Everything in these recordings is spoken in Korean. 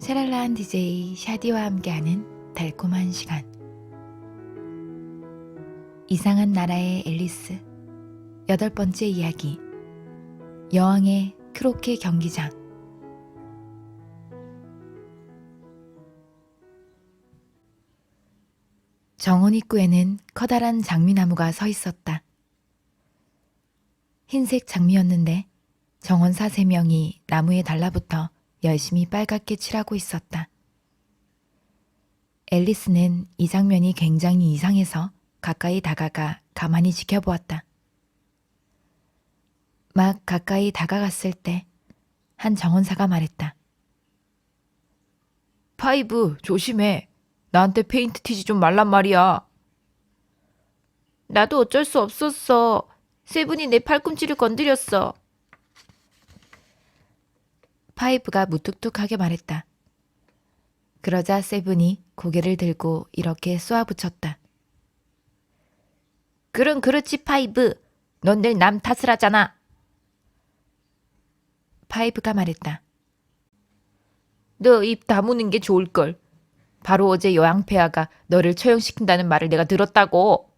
샤랄라한 DJ 샤디와 함께하는 달콤한 시간. 이상한 나라의 앨리스 8번째 이야기. 여왕의 크로케 경기장. 정원 입구에는 커다란 장미나무가 서 있었다. 흰색 장미였는데 정원사 3명이 나무에 달라붙어 열심히 빨갛게 칠하고 있었다. 앨리스는 이 장면이 굉장히 이상해서 가까이 다가가 가만히 지켜보았다. 막 가까이 다가갔을 때 한 정원사가 말했다. 파이브, 조심해. 나한테 페인트 튀지 좀 말란 말이야. 나도 어쩔 수 없었어. 세븐이 내 팔꿈치를 건드렸어. 파이브가 무뚝뚝하게 말했다. 그러자 세븐이 고개를 들고 이렇게 쏘아붙였다. 그럼 그렇지 파이브. 넌 늘 남 탓을 하잖아. 파이브가 말했다. 너 입 다무는 게 좋을걸. 바로 어제 여왕폐하가 너를 처형시킨다는 말을 내가 들었다고.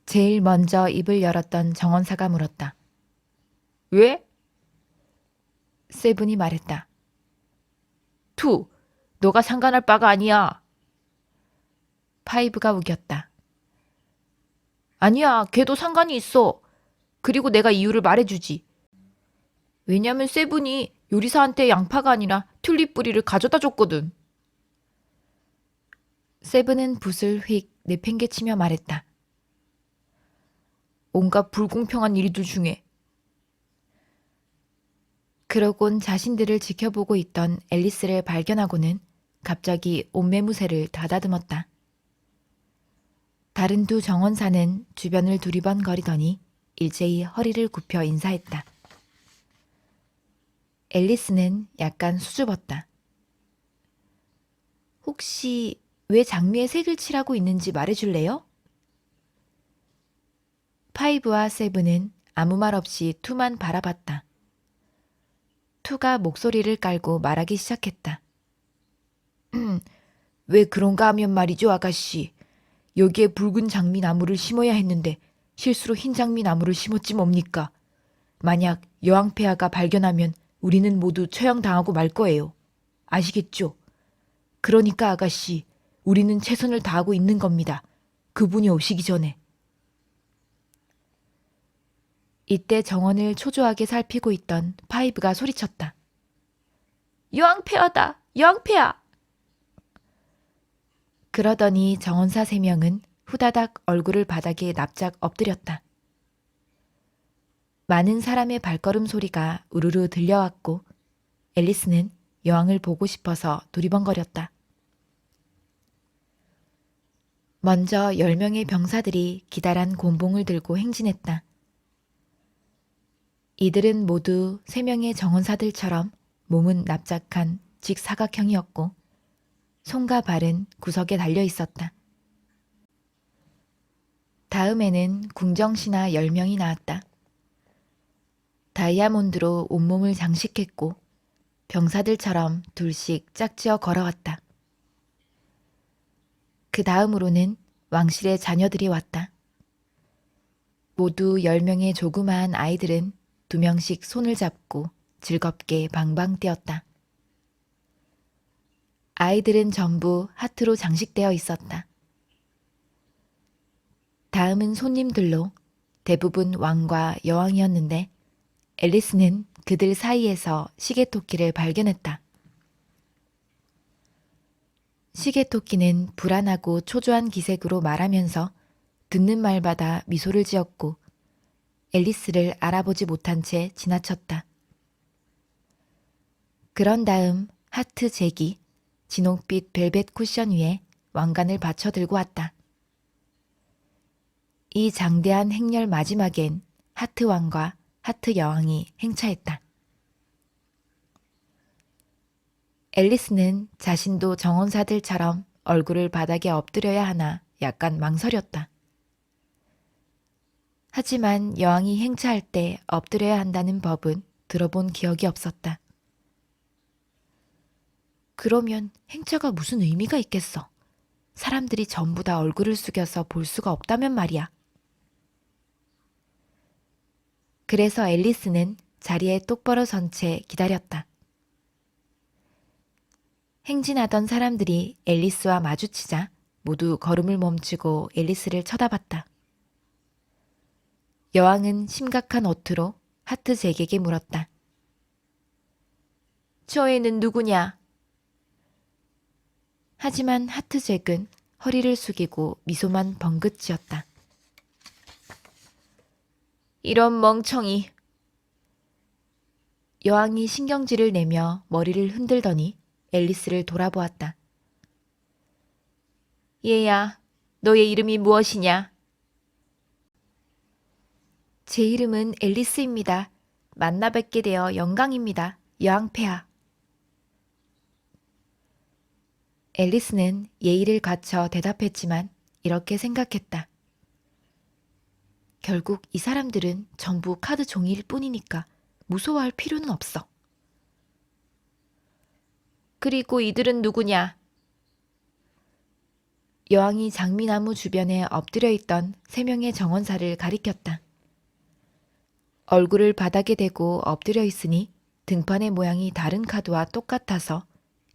제일 먼저 입을 열었던 정원사가 물었다. 왜? 세븐이 말했다. 투, 너가 상관할 바가 아니야. 파이브가 우겼다. 아니야, 걔도 상관이 있어. 그리고 내가 이유를 말해주지. 왜냐면 세븐이 요리사한테 양파가 아니라 튤립 뿌리를 가져다 줬거든. 세븐은 붓을 휙 내팽개치며 말했다. 온갖 불공평한 일들 중에. 그러곤 자신들을 지켜보고 있던 앨리스를 발견하고는 갑자기 옷매무새를 다다듬었다. 다른 두 정원사는 주변을 두리번거리더니 일제히 허리를 굽혀 인사했다. 앨리스는 약간 수줍었다. 혹시 왜 장미에 색을 칠하고 있는지 말해줄래요? 파이브와 세븐은 아무 말 없이 투만 바라봤다. 투가 목소리를 깔고 말하기 시작했다. 왜 그런가 하면 말이죠, 아가씨. 여기에 붉은 장미나무를 심어야 했는데 실수로 흰 장미나무를 심었지 뭡니까? 만약 여왕폐하가 발견하면 우리는 모두 처형당하고 말 거예요. 아시겠죠? 그러니까 아가씨, 우리는 최선을 다하고 있는 겁니다. 그분이 오시기 전에. 이때 정원을 초조하게 살피고 있던 파이브가 소리쳤다. 여왕폐하다! 여왕폐하! 그러더니 정원사 3명은 후다닥 얼굴을 바닥에 납작 엎드렸다. 많은 사람의 발걸음 소리가 우르르 들려왔고 앨리스는 여왕을 보고 싶어서 두리번거렸다. 먼저 10명의 병사들이 기다란 곤봉을 들고 행진했다. 이들은 모두 3명의 정원사들처럼 몸은 납작한 직사각형이었고 손과 발은 구석에 달려 있었다. 다음에는 궁정신하 10명이 나왔다. 다이아몬드로 온몸을 장식했고 병사들처럼 둘씩 짝지어 걸어왔다. 그 다음으로는 왕실의 자녀들이 왔다. 모두 10명의 조그마한 아이들은 2명씩 손을 잡고 즐겁게 방방 뛰었다. 아이들은 전부 하트로 장식되어 있었다. 다음은 손님들로 대부분 왕과 여왕이었는데 앨리스는 그들 사이에서 시계토끼를 발견했다. 시계토끼는 불안하고 초조한 기색으로 말하면서 듣는 말마다 미소를 지었고 앨리스를 알아보지 못한 채 지나쳤다. 그런 다음 하트 잭이 진홍빛 벨벳 쿠션 위에 왕관을 받쳐 들고 왔다. 이 장대한 행렬 마지막엔 하트 왕과 하트 여왕이 행차했다. 앨리스는 자신도 정원사들처럼 얼굴을 바닥에 엎드려야 하나 약간 망설였다. 하지만 여왕이 행차할 때 엎드려야 한다는 법은 들어본 기억이 없었다. 그러면 행차가 무슨 의미가 있겠어? 사람들이 전부 다 얼굴을 숙여서 볼 수가 없다면 말이야. 그래서 앨리스는 자리에 똑바로 선 채 기다렸다. 행진하던 사람들이 앨리스와 마주치자 모두 걸음을 멈추고 앨리스를 쳐다봤다. 여왕은 심각한 어투로 하트 잭에게 물었다. 저 애는 누구냐? 하지만 하트 잭은 허리를 숙이고 미소만 번긋 지었다. 이런 멍청이. 여왕이 신경질을 내며 머리를 흔들더니 앨리스를 돌아보았다. 얘야, 너의 이름이 무엇이냐? 제 이름은 앨리스입니다. 만나 뵙게 되어 영광입니다. 여왕폐하. 앨리스는 예의를 갖춰 대답했지만 이렇게 생각했다. 결국 이 사람들은 전부 카드 종이일 뿐이니까 무서워할 필요는 없어. 그리고 이들은 누구냐? 여왕이 장미나무 주변에 엎드려 있던 3명의 정원사를 가리켰다. 얼굴을 바닥에 대고 엎드려 있으니 등판의 모양이 다른 카드와 똑같아서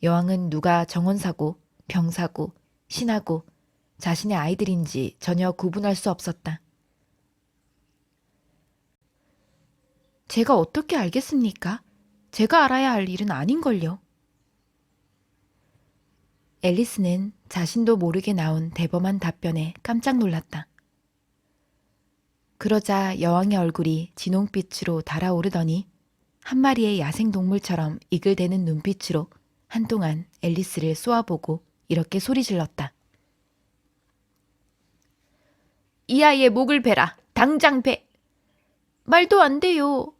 여왕은 누가 정원사고 병사고 신하고 자신의 아이들인지 전혀 구분할 수 없었다. 제가 어떻게 알겠습니까? 제가 알아야 할 일은 아닌걸요. 앨리스는 자신도 모르게 나온 대범한 답변에 깜짝 놀랐다. 그러자 여왕의 얼굴이 진홍빛으로 달아오르더니 한 마리의 야생동물처럼 이글대는 눈빛으로 한동안 앨리스를 쏘아보고 이렇게 소리질렀다. 이 아이의 목을 베라. 당장 배. 말도 안 돼요.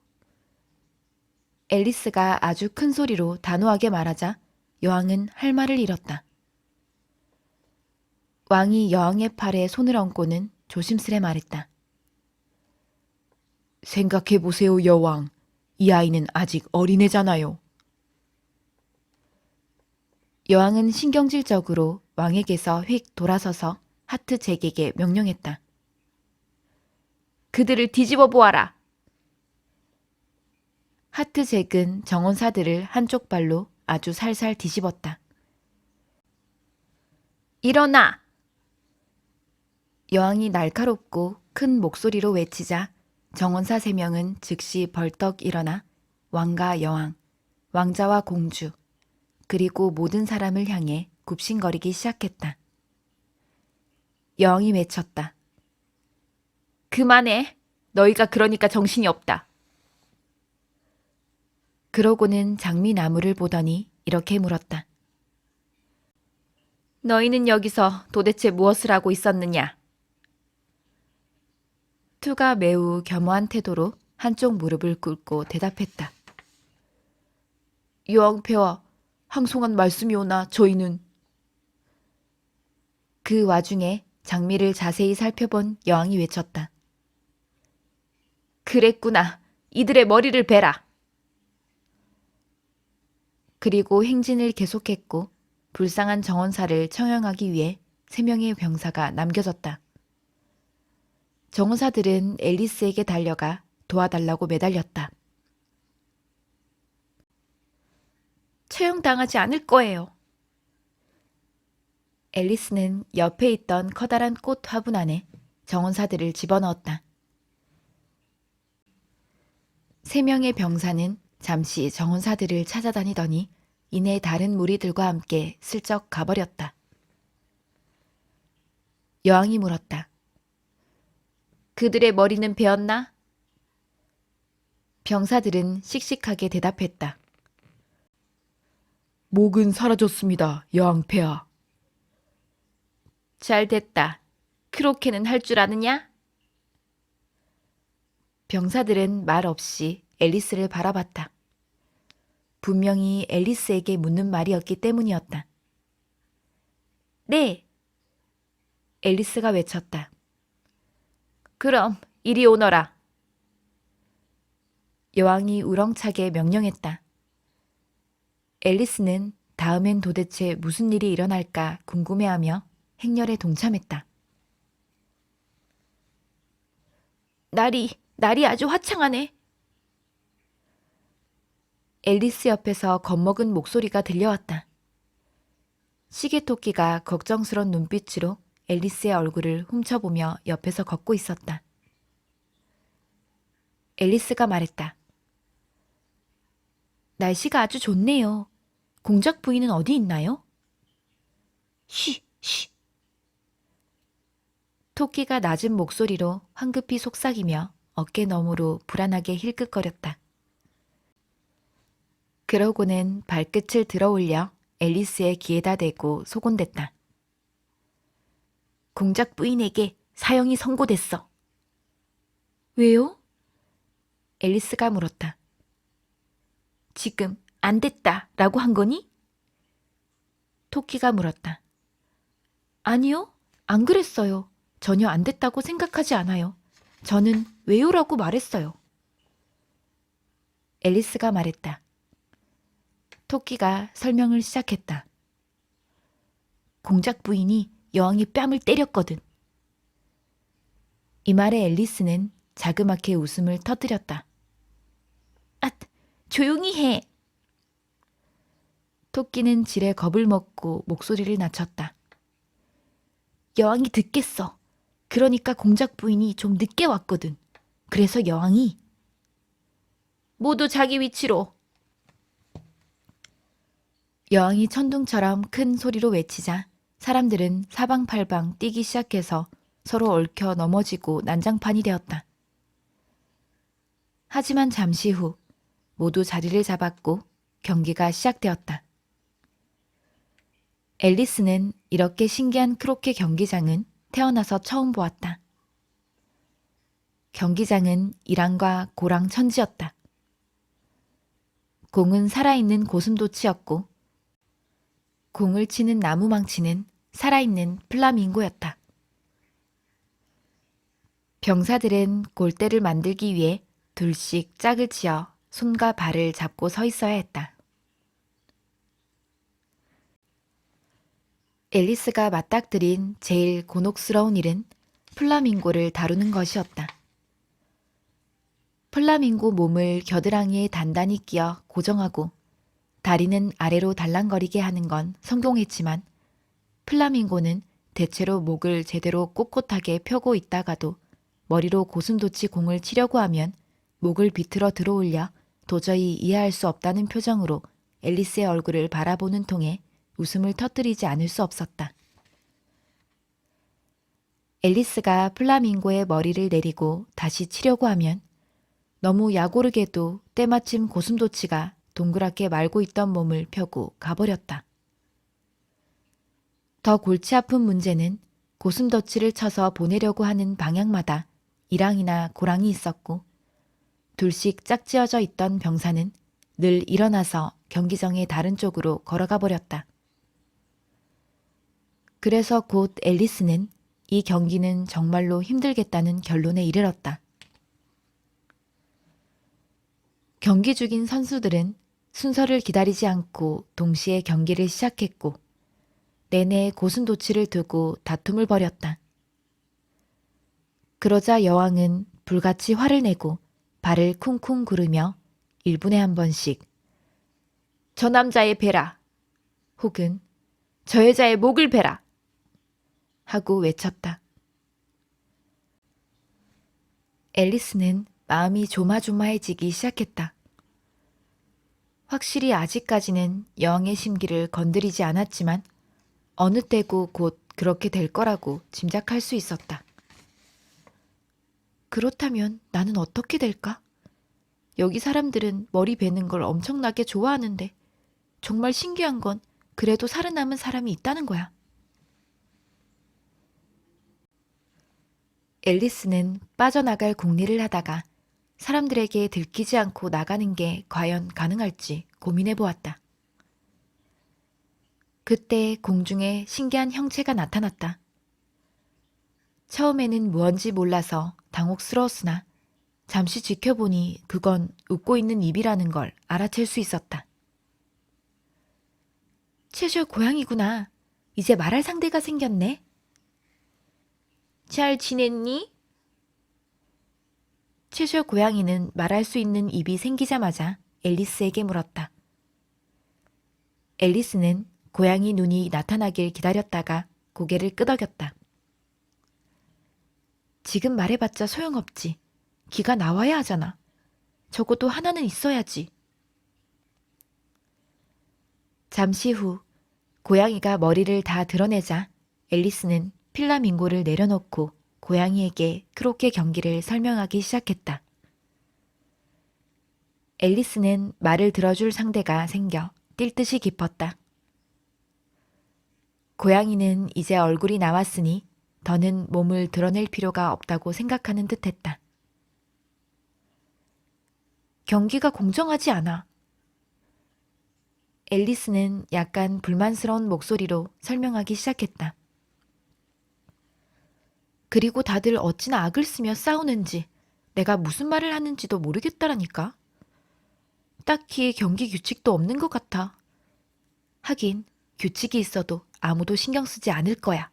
앨리스가 아주 큰 소리로 단호하게 말하자 여왕은 할 말을 잃었다. 왕이 여왕의 팔에 손을 얹고는 조심스레 말했다. 생각해보세요, 여왕. 이 아이는 아직 어린애잖아요. 여왕은 신경질적으로 왕에게서 휙 돌아서서 하트 잭에게 명령했다. 그들을 뒤집어 보아라. 하트 잭은 정원사들을 한쪽 발로 아주 살살 뒤집었다. 일어나! 여왕이 날카롭고 큰 목소리로 외치자 정원사 3명은 즉시 벌떡 일어나 왕과 여왕, 왕자와 공주, 그리고 모든 사람을 향해 굽신거리기 시작했다. 여왕이 외쳤다. 그만해. 너희가 그러니까 정신이 없다. 그러고는 장미나무를 보더니 이렇게 물었다. 너희는 여기서 도대체 무엇을 하고 있었느냐? 투가 매우 겸허한 태도로 한쪽 무릎을 꿇고 대답했다. 여왕폐하, 항송한 말씀이오나 저희는... 그 와중에 장미를 자세히 살펴본 여왕이 외쳤다. 그랬구나. 이들의 머리를 베라. 그리고 행진을 계속했고 불쌍한 정원사를 처형하기 위해 3명의 병사가 남겨졌다. 정원사들은 앨리스에게 달려가 도와달라고 매달렸다. 처형당하지 않을 거예요. 앨리스는 옆에 있던 커다란 꽃 화분 안에 정원사들을 집어넣었다. 3명의 병사는 잠시 정원사들을 찾아다니더니 이내 다른 무리들과 함께 슬쩍 가버렸다. 여왕이 물었다. 그들의 머리는 베었나? 병사들은 씩씩하게 대답했다. 목은 사라졌습니다, 여왕폐하. 잘 됐다. 크로케는 할 줄 아느냐? 병사들은 말 없이 앨리스를 바라봤다. 분명히 앨리스에게 묻는 말이었기 때문이었다. 네. 앨리스가 외쳤다. 그럼 이리 오너라. 여왕이 우렁차게 명령했다. 앨리스는 다음엔 도대체 무슨 일이 일어날까 궁금해하며 행렬에 동참했다. 날이 아주 화창하네. 앨리스 옆에서 겁먹은 목소리가 들려왔다. 시계토끼가 걱정스런 눈빛으로 앨리스의 얼굴을 훔쳐보며 옆에서 걷고 있었다. 앨리스가 말했다. 날씨가 아주 좋네요. 공작 부인은 어디 있나요? 쉬. 토끼가 낮은 목소리로 황급히 속삭이며 어깨 너머로 불안하게 힐끗거렸다. 그러고는 발끝을 들어 올려 앨리스의 귀에다 대고 소곤댔다. 공작 부인에게 사형이 선고됐어. 왜요? 앨리스가 물었다. 지금 안 됐다 라고 한 거니? 토끼가 물었다. 아니요, 안 그랬어요. 전혀 안 됐다고 생각하지 않아요. 저는 왜요라고 말했어요. 앨리스가 말했다. 토끼가 설명을 시작했다. 공작 부인이 여왕의 뺨을 때렸거든. 이 말에 앨리스는 자그맣게 웃음을 터뜨렸다. 아, 조용히 해. 토끼는 지레 겁을 먹고 목소리를 낮췄다. 여왕이 듣겠어. 그러니까 공작 부인이 좀 늦게 왔거든. 그래서 여왕이 모두 자기 위치로. 여왕이 천둥처럼 큰 소리로 외치자 사람들은 사방팔방 뛰기 시작해서 서로 얽혀 넘어지고 난장판이 되었다. 하지만 잠시 후 모두 자리를 잡았고 경기가 시작되었다. 앨리스는 이렇게 신기한 크로켓 경기장은 태어나서 처음 보았다. 경기장은 이랑과 고랑 천지였다. 공은 살아있는 고슴도치였고 공을 치는 나무망치는 살아있는 플라밍고였다. 병사들은 골대를 만들기 위해 둘씩 짝을 지어 손과 발을 잡고 서 있어야 했다. 앨리스가 맞닥뜨린 제일 곤혹스러운 일은 플라밍고를 다루는 것이었다. 플라밍고 몸을 겨드랑이에 단단히 끼어 고정하고 다리는 아래로 달랑거리게 하는 건 성공했지만 플라밍고는 대체로 목을 제대로 꼿꼿하게 펴고 있다가도 머리로 고슴도치 공을 치려고 하면 목을 비틀어 들어올려 도저히 이해할 수 없다는 표정으로 앨리스의 얼굴을 바라보는 통에 웃음을 터뜨리지 않을 수 없었다. 앨리스가 플라밍고의 머리를 내리고 다시 치려고 하면 너무 야고르게도 때마침 고슴도치가 동그랗게 말고 있던 몸을 펴고 가버렸다. 더 골치 아픈 문제는 고슴도치를 쳐서 보내려고 하는 방향마다 이랑이나 고랑이 있었고 둘씩 짝지어져 있던 병사는 늘 일어나서 경기장의 다른 쪽으로 걸어가 버렸다. 그래서 곧 앨리스는 이 경기는 정말로 힘들겠다는 결론에 이르렀다. 경기 중인 선수들은 순서를 기다리지 않고 동시에 경기를 시작했고 내내 고슴도치를 두고 다툼을 벌였다. 그러자 여왕은 불같이 화를 내고 발을 쿵쿵 구르며 1분에 한 번씩 저 남자의 배라 혹은 저 여자의 목을 베라 하고 외쳤다. 앨리스는 마음이 조마조마해지기 시작했다. 확실히 아직까지는 여왕의 심기를 건드리지 않았지만 어느 때고 곧 그렇게 될 거라고 짐작할 수 있었다. 그렇다면 나는 어떻게 될까? 여기 사람들은 머리 베는 걸 엄청나게 좋아하는데 정말 신기한 건 그래도 살아남은 사람이 있다는 거야. 앨리스는 빠져나갈 궁리를 하다가 사람들에게 들키지 않고 나가는 게 과연 가능할지 고민해 보았다. 그때 공중에 신기한 형체가 나타났다. 처음에는 무언지 몰라서 당혹스러웠으나 잠시 지켜보니 그건 웃고 있는 입이라는 걸 알아챌 수 있었다. 채셔 고양이구나. 이제 말할 상대가 생겼네. 잘 지냈니? 채셔 고양이는 말할 수 있는 입이 생기자마자 앨리스에게 물었다. 앨리스는 고양이 눈이 나타나길 기다렸다가 고개를 끄덕였다. 지금 말해봤자 소용없지. 기가 나와야 하잖아. 적어도 하나는 있어야지. 잠시 후 고양이가 머리를 다 드러내자 앨리스는 필라밍고를 내려놓고 고양이에게 크로케 경기를 설명하기 시작했다. 앨리스는 말을 들어줄 상대가 생겨 뛸 듯이 기뻤다. 고양이는 이제 얼굴이 나왔으니 더는 몸을 드러낼 필요가 없다고 생각하는 듯했다. 경기가 공정하지 않아. 앨리스는 약간 불만스러운 목소리로 설명하기 시작했다. 그리고 다들 어찌나 악을 쓰며 싸우는지 내가 무슨 말을 하는지도 모르겠다라니까. 딱히 경기 규칙도 없는 것 같아. 하긴 규칙이 있어도 아무도 신경 쓰지 않을 거야.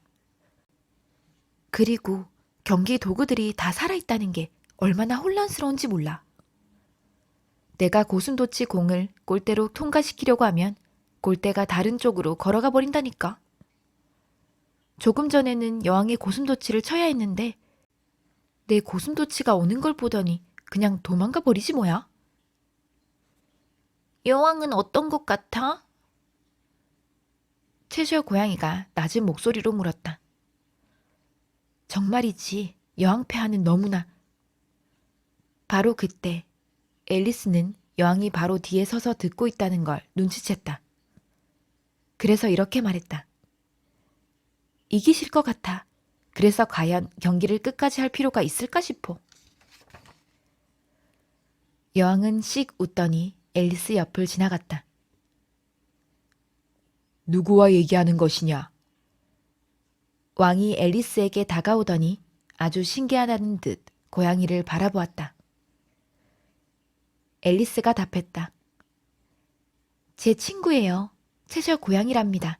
그리고 경기 도구들이 다 살아있다는 게 얼마나 혼란스러운지 몰라. 내가 고슴도치 공을 골대로 통과시키려고 하면 골대가 다른 쪽으로 걸어가 버린다니까. 조금 전에는 여왕의 고슴도치를 쳐야 했는데 내 고슴도치가 오는 걸 보더니 그냥 도망가 버리지 뭐야. 여왕은 어떤 것 같아? 채셔 고양이가 낮은 목소리로 물었다. 정말이지. 여왕 폐하는 너무나. 바로 그때 앨리스는 여왕이 바로 뒤에 서서 듣고 있다는 걸 눈치챘다. 그래서 이렇게 말했다. 이기실 것 같아. 그래서 과연 경기를 끝까지 할 필요가 있을까 싶어. 여왕은 씩 웃더니 앨리스 옆을 지나갔다. 누구와 얘기하는 것이냐? 왕이 앨리스에게 다가오더니 아주 신기하다는 듯 고양이를 바라보았다. 앨리스가 답했다. 제 친구예요. 채셔 고양이랍니다.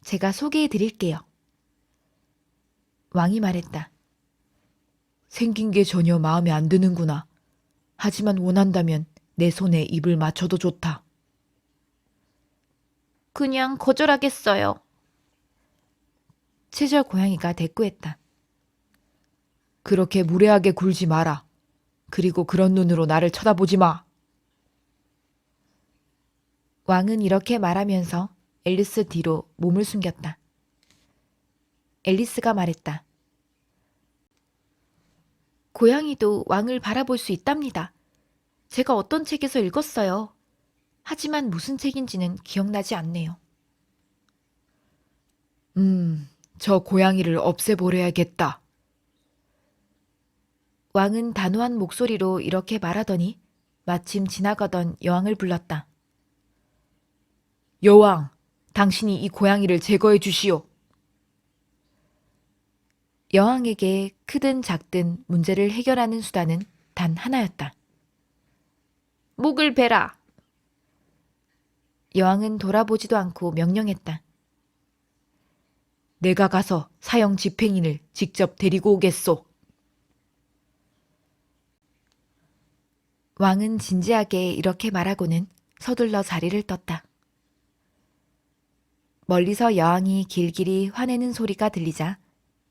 제가 소개해 드릴게요. 왕이 말했다. 생긴 게 전혀 마음에 안 드는구나. 하지만 원한다면 내 손에 입을 맞춰도 좋다. 그냥 거절하겠어요. 채셔 고양이가 대꾸했다. 그렇게 무례하게 굴지 마라. 그리고 그런 눈으로 나를 쳐다보지 마. 왕은 이렇게 말하면서 앨리스 뒤로 몸을 숨겼다. 앨리스가 말했다. 고양이도 왕을 바라볼 수 있답니다. 제가 어떤 책에서 읽었어요. 하지만 무슨 책인지는 기억나지 않네요. 저 고양이를 없애버려야겠다. 왕은 단호한 목소리로 이렇게 말하더니 마침 지나가던 여왕을 불렀다. 여왕, 당신이 이 고양이를 제거해 주시오. 여왕에게 크든 작든 문제를 해결하는 수단은 단 하나였다. 목을 베라. 여왕은 돌아보지도 않고 명령했다. 내가 가서 사형 집행인을 직접 데리고 오겠소. 왕은 진지하게 이렇게 말하고는 서둘러 자리를 떴다. 멀리서 여왕이 길길이 화내는 소리가 들리자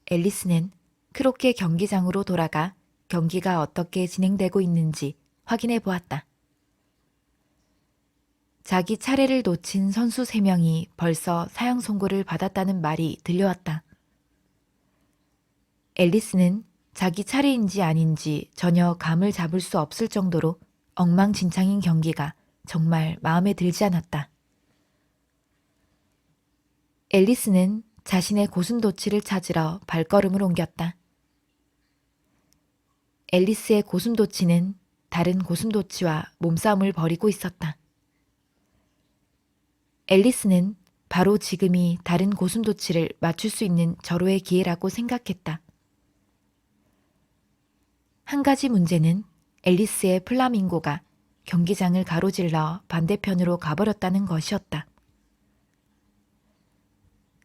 앨리스는 크로케 경기장으로 돌아가 경기가 어떻게 진행되고 있는지 확인해 보았다. 자기 차례를 놓친 선수 3명이 벌써 사형 선고를 받았다는 말이 들려왔다. 앨리스는 자기 차례인지 아닌지 전혀 감을 잡을 수 없을 정도로 엉망진창인 경기가 정말 마음에 들지 않았다. 앨리스는 자신의 고슴도치를 찾으러 발걸음을 옮겼다. 앨리스의 고슴도치는 다른 고슴도치와 몸싸움을 벌이고 있었다. 앨리스는 바로 지금이 다른 고슴도치를 맞출 수 있는 절호의 기회라고 생각했다. 한 가지 문제는 앨리스의 플라밍고가 경기장을 가로질러 반대편으로 가버렸다는 것이었다.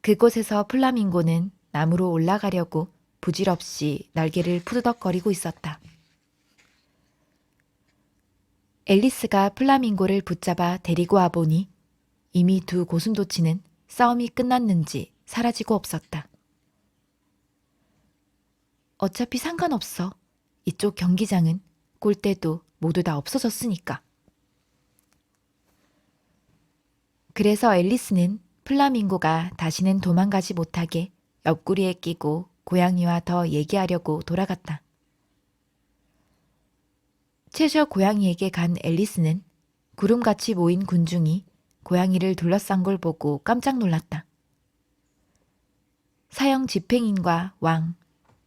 그곳에서 플라밍고는 나무로 올라가려고 부질없이 날개를 푸드덕거리고 있었다. 앨리스가 플라밍고를 붙잡아 데리고 와보니 이미 두 고슴도치는 싸움이 끝났는지 사라지고 없었다. 어차피 상관없어. 이쪽 경기장은 골대도 모두 다 없어졌으니까. 그래서 앨리스는 플라밍고가 다시는 도망가지 못하게 옆구리에 끼고 고양이와 더 얘기하려고 돌아갔다. 채셔 고양이에게 간 앨리스는 구름같이 모인 군중이 고양이를 둘러싼 걸 보고 깜짝 놀랐다. 사형 집행인과 왕,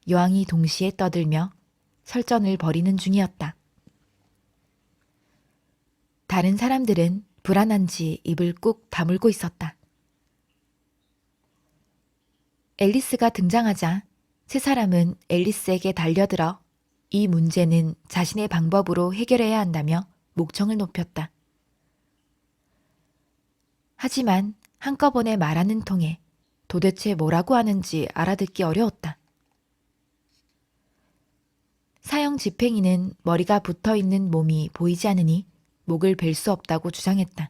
여왕이 동시에 떠들며 설전을 벌이는 중이었다. 다른 사람들은 불안한지 입을 꾹 다물고 있었다. 앨리스가 등장하자 세 사람은 앨리스에게 달려들어 이 문제는 자신의 방법으로 해결해야 한다며 목청을 높였다. 하지만 한꺼번에 말하는 통에 도대체 뭐라고 하는지 알아듣기 어려웠다. 사형 집행이는 머리가 붙어있는 몸이 보이지 않으니 목을 벨 수 없다고 주장했다.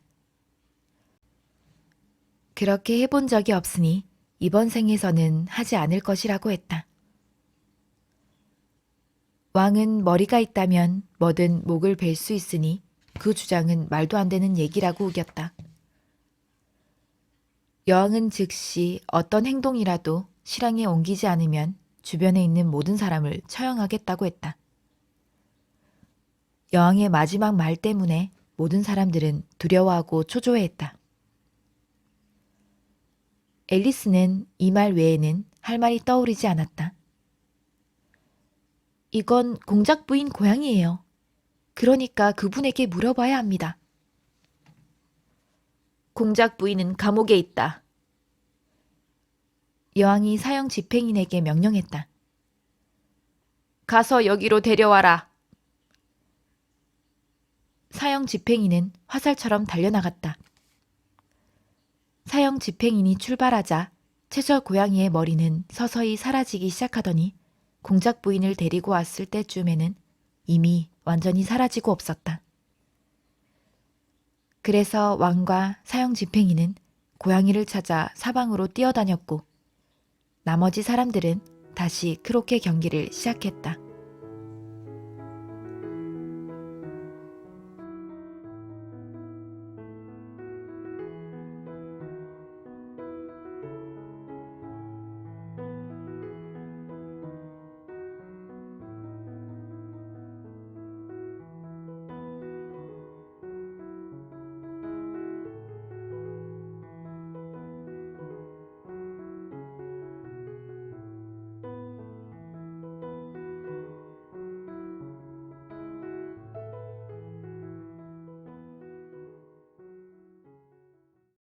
그렇게 해본 적이 없으니 이번 생에서는 하지 않을 것이라고 했다. 왕은 머리가 있다면 뭐든 목을 벨 수 있으니 그 주장은 말도 안 되는 얘기라고 우겼다. 여왕은 즉시 어떤 행동이라도 실행에 옮기지 않으면 주변에 있는 모든 사람을 처형하겠다고 했다. 여왕의 마지막 말 때문에 모든 사람들은 두려워하고 초조해했다. 앨리스는 이 말 외에는 할 말이 떠오르지 않았다. 이건 공작 부인 고양이에요. 그러니까 그분에게 물어봐야 합니다. 공작 부인은 감옥에 있다. 여왕이 사형 집행인에게 명령했다. 가서 여기로 데려와라. 사형 집행인은 화살처럼 달려나갔다. 사형 집행인이 출발하자 채저 고양이의 머리는 서서히 사라지기 시작하더니 공작 부인을 데리고 왔을 때쯤에는 이미 완전히 사라지고 없었다. 그래서 왕과 사형 집행인은 고양이를 찾아 사방으로 뛰어다녔고 나머지 사람들은 다시 크로케 경기를 시작했다.